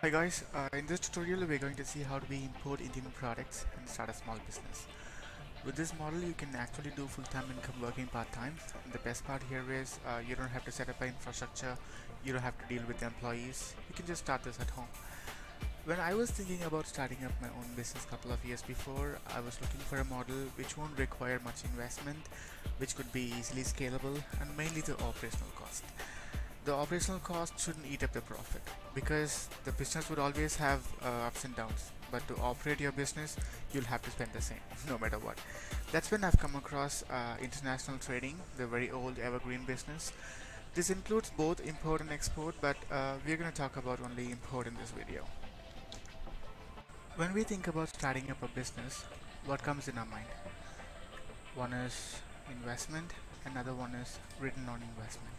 Hi guys, in this tutorial we're going to see how to import Indian products and start a small business. With this model you can actually do full-time income working part-time, and the best part here is you don't have to set up an infrastructure, you don't have to deal with the employees, you can just start this at home. When I was thinking about starting up my own business a couple of years before, I was looking for a model which won't require much investment, which could be easily scalable, and mainly the operational cost. The operational cost shouldn't eat up the profit because the business would always have ups and downs, but to operate your business you'll have to spend the same no matter what. That's when I've come across international trading, the very old evergreen business. This includes both import and export, but we're going to talk about only import in this video. When we think about starting up a business, what comes in our mind? One is investment, another one is return on investment.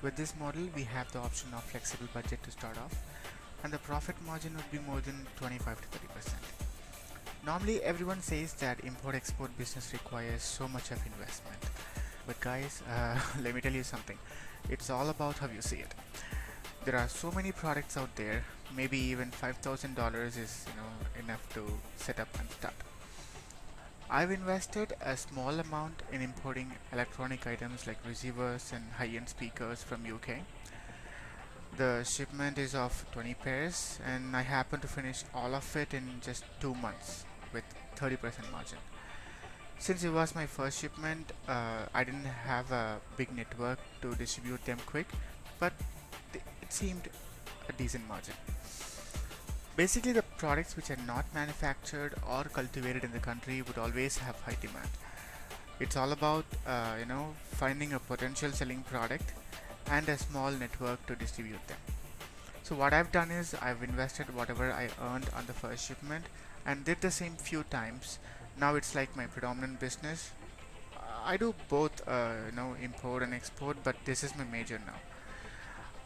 With this model, we have the option of flexible budget to start off, and the profit margin would be more than 25 to 30%. Normally, everyone says that import-export business requires so much of investment. But guys, let me tell you something. It's all about how you see it. There are so many products out there, maybe even $5,000 is enough to set up and start. I've invested a small amount in importing electronic items like receivers and high-end speakers from UK. The shipment is of 20 pairs and I happen to finish all of it in just 2 months with 30% margin. Since it was my first shipment, I didn't have a big network to distribute them quick, but it seemed a decent margin. Basically, the products which are not manufactured or cultivated in the country would always have high demand. It's all about finding a potential selling product and a small network to distribute them. So what I've done is I've invested whatever I earned on the first shipment and did the same few times. Now it's like my predominant business. I do both import and export, but this is my major now.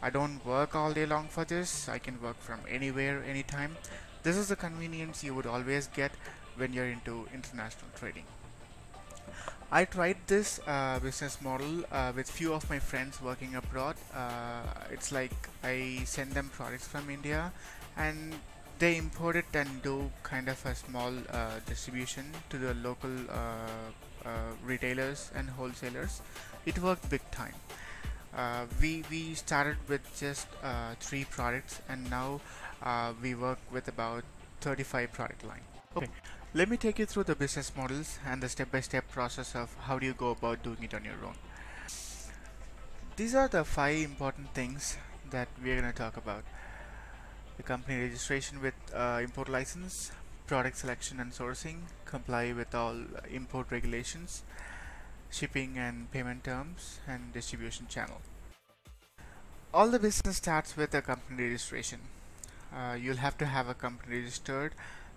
I don't work all day long for this. I can work from anywhere, anytime. This is the convenience you would always get when you're into international trading. I tried this business model with few of my friends working abroad. It's like I send them products from India and they import it and do kind of a small distribution to the local retailers and wholesalers. It worked big time. We started with just 3 products and now we work with about 35 product line. Okay, let me take you through the business models and the step-by-step process of how do you go about doing it on your own. These are the 5 important things that we're going to talk about. The company registration with import license, product selection and sourcing, comply with all import regulations, shipping and payment terms, and distribution channel. All the business starts with a company registration. You'll have to have a company registered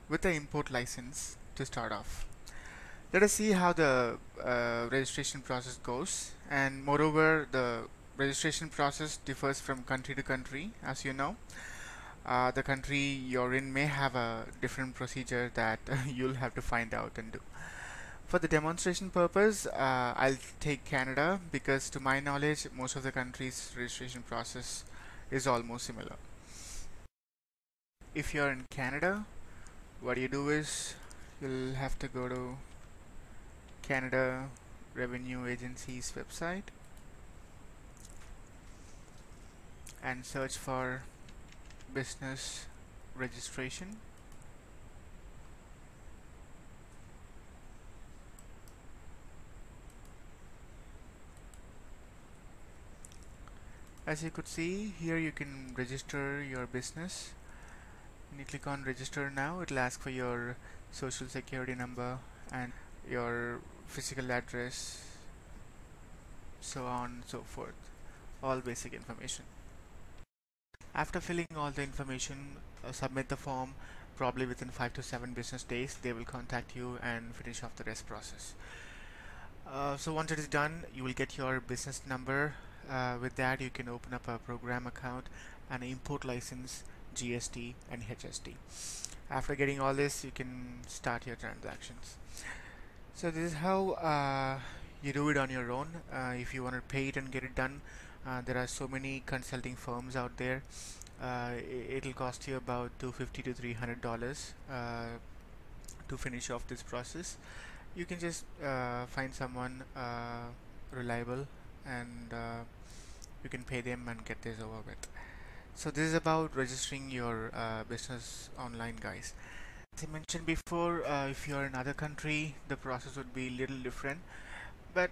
with the import license to start off. Let us see how the registration process goes, and moreover the registration process differs from country to country, as you know. The country you're in may have a different procedure that you'll have to find out and do. For the demonstration purpose, I'll take Canada because to my knowledge most of the countries' registration process is almost similar. If you're in Canada, what you do is you'll have to go to Canada Revenue Agency's website and search for business registration. As you could see here, you can register your business. When you click on register now, it will ask for your social security number and your physical address, so on and so forth, all basic information. After filling all the information, submit the form. Probably within 5 to 7 business days they will contact you and finish off the rest process. So once it is done, you will get your business number. With that you can open up a program account, an import license, GST and HST. After getting all this, you can start your transactions. So this is how you do it on your own. If you want to pay it and get it done, there are so many consulting firms out there. It'll cost you about $250 to $300 to finish off this process. You can just find someone reliable, and you can pay them and get this over with. So this is about registering your business online, guys. As I mentioned before, if you're in another country, the process would be a little different, but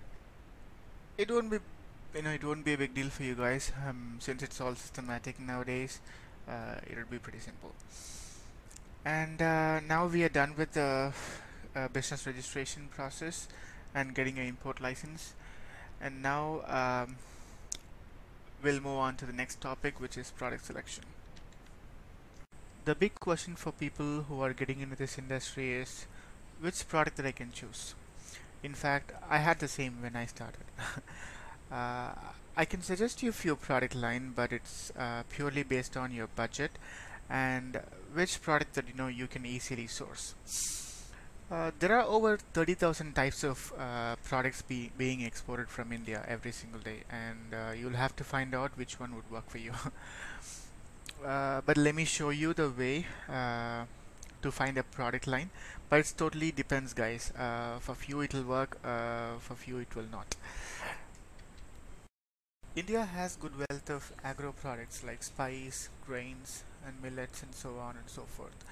it won't be, it won't be a big deal for you guys, since it's all systematic nowadays. It'll be pretty simple. And now we are done with the business registration process and getting an import license. And now we'll move on to the next topic, which is product selection. The big question for people who are getting into this industry is which product that I can choose. In fact, I had the same when I started. I can suggest you a few product line, but it's purely based on your budget and which product that you can easily source. There are over 30,000 types of products being exported from India every single day, and you'll have to find out which one would work for you. But let me show you the way to find a product line, but it's totally depends, guys. For few it will work, for few it will not. India has good wealth of agro products like spice, grains and millets and so on and so forth,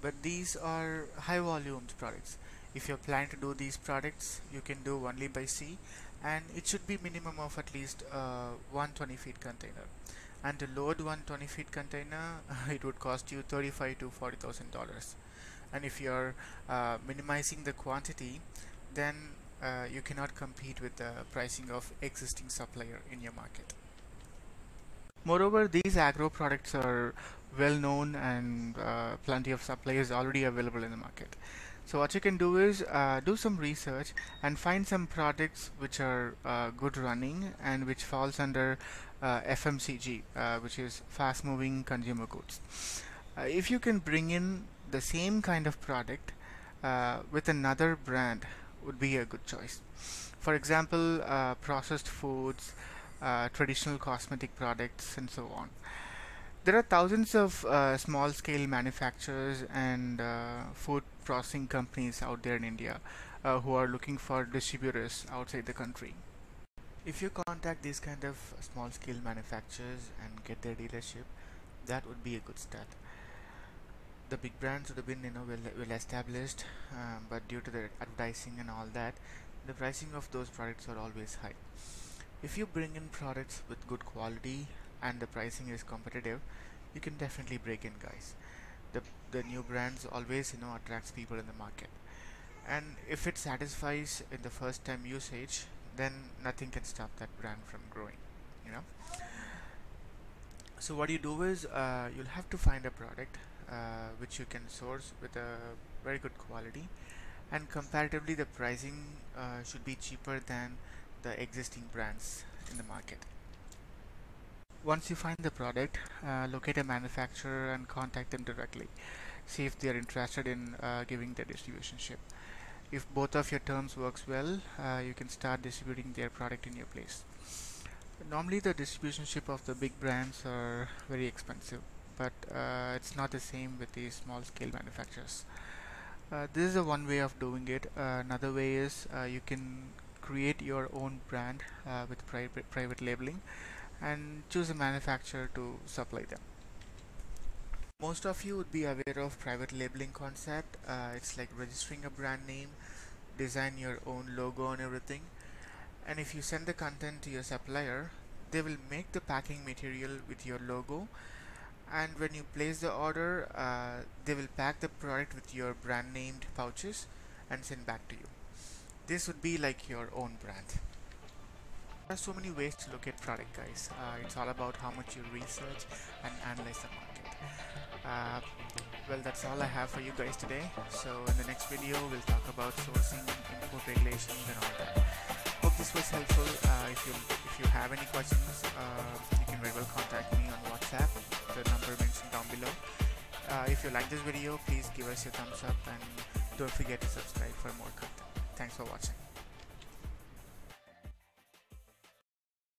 but these are high volume products. If you're planning to do these products, you can do only by sea, and it should be minimum of at least 120 feet container, and to load 120 feet container it would cost you $35,000 to $40,000. And if you're minimizing the quantity, then you cannot compete with the pricing of existing supplier in your market. Moreover, these agro products are well known, and plenty of suppliers already available in the market. So what you can do is do some research and find some products which are good running and which falls under FMCG, which is fast moving consumer goods. If you can bring in the same kind of product with another brand, would be a good choice. For example, processed foods, traditional cosmetic products and so on. There are thousands of small scale manufacturers and food processing companies out there in India who are looking for distributors outside the country. If you contact these kind of small scale manufacturers and get their dealership, that would be a good start. The big brands would have been well established, but due to the advertising and all that, the pricing of those products are always high. If you bring in products with good quality and the pricing is competitive, you can definitely break in, guys. The new brands always attracts people in the market, and if it satisfies in the first time usage, then nothing can stop that brand from growing. So what you do is you'll have to find a product which you can source with a very good quality, and comparatively the pricing should be cheaper than the existing brands in the market. Once you find the product, locate a manufacturer and contact them directly. See if they are interested in giving their distributionship. If both of your terms works well, you can start distributing their product in your place. Normally the distributionship of the big brands are very expensive, but it's not the same with the small scale manufacturers. This is a one way of doing it. Another way is you can create your own brand with private labeling and choose a manufacturer to supply them. Most of you would be aware of private labeling concept. It's like registering a brand name, design your own logo and everything, and if you send the content to your supplier, they will make the packing material with your logo, and when you place the order, they will pack the product with your brand named pouches and send back to you. This would be like your own brand. There are so many ways to look at product, guys. It's all about how much you research and analyze the market. Well, that's all I have for you guys today. So in the next video, we'll talk about sourcing, import regulations and all that. Hope this was helpful. If you have any questions, you can very well contact me on WhatsApp, the number mentioned down below. If you like this video, please give us a thumbs up and don't forget to subscribe for more content. Thanks for watching.